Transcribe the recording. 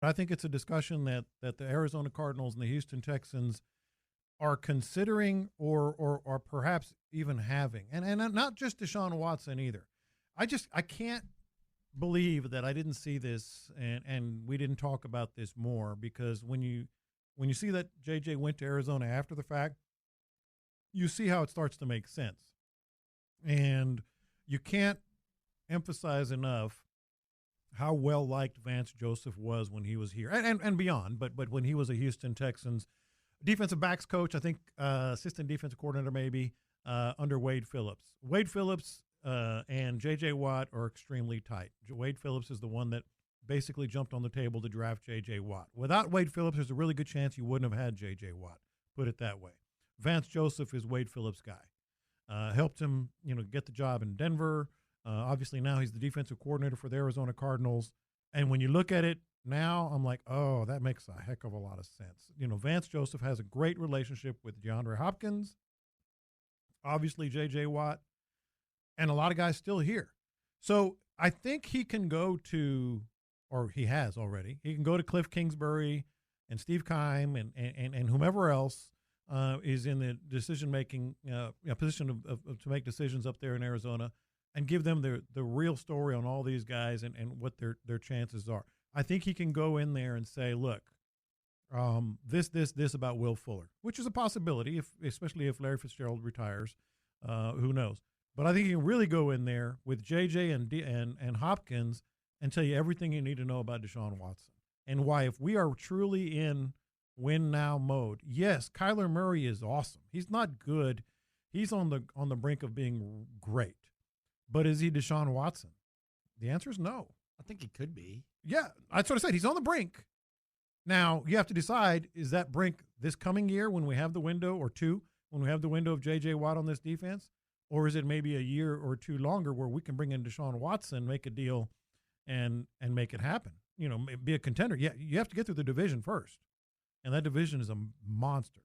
I think it's a discussion that the Arizona Cardinals and the Houston Texans are considering or perhaps even having. And not just Deshaun Watson either. I can't believe that I didn't see this and we didn't talk about this more, because when you see that JJ went to Arizona after the fact, you see how it starts to make sense. And you can't emphasize enough how well liked Vance Joseph was when he was here and beyond, but when he was a Houston Texans defensive backs coach, I think assistant defensive coordinator maybe, under Wade Phillips. Wade Phillips and J.J. Watt are extremely tight. Wade Phillips is the one that basically jumped on the table to draft J.J. Watt. Without Wade Phillips, there's a really good chance you wouldn't have had J.J. Watt, put it that way. Vance Joseph is Wade Phillips' guy. Helped him, get the job in Denver. Obviously now he's the defensive coordinator for the Arizona Cardinals. And when you look at it now, I'm like, oh, that makes a heck of a lot of sense. Vance Joseph has a great relationship with DeAndre Hopkins, obviously J.J. Watt, and a lot of guys still here. So I think he can go to, or he has already, he can go to Cliff Kingsbury and Steve Keim and whomever else is in the decision-making position to make decisions up there in Arizona, and give them the real story on all these guys and what their chances are. I think he can go in there and say, look, this about Will Fuller, which is a possibility, especially if Larry Fitzgerald retires. Who knows? But I think he can really go in there with JJ and Hopkins and tell you everything you need to know about Deshaun Watson and why, if we are truly in win now mode, yes, Kyler Murray is awesome. He's not good. He's on the brink of being great. But is he Deshaun Watson? The answer is no. I think he could be. Yeah, that's what I said. He's on the brink. Now, you have to decide, is that brink this coming year when we have the window, or two, when we have the window of J.J. Watt on this defense? Or is it maybe a year or two longer where we can bring in Deshaun Watson, make a deal, and make it happen? Be a contender. Yeah, you have to get through the division first. And that division is a monster.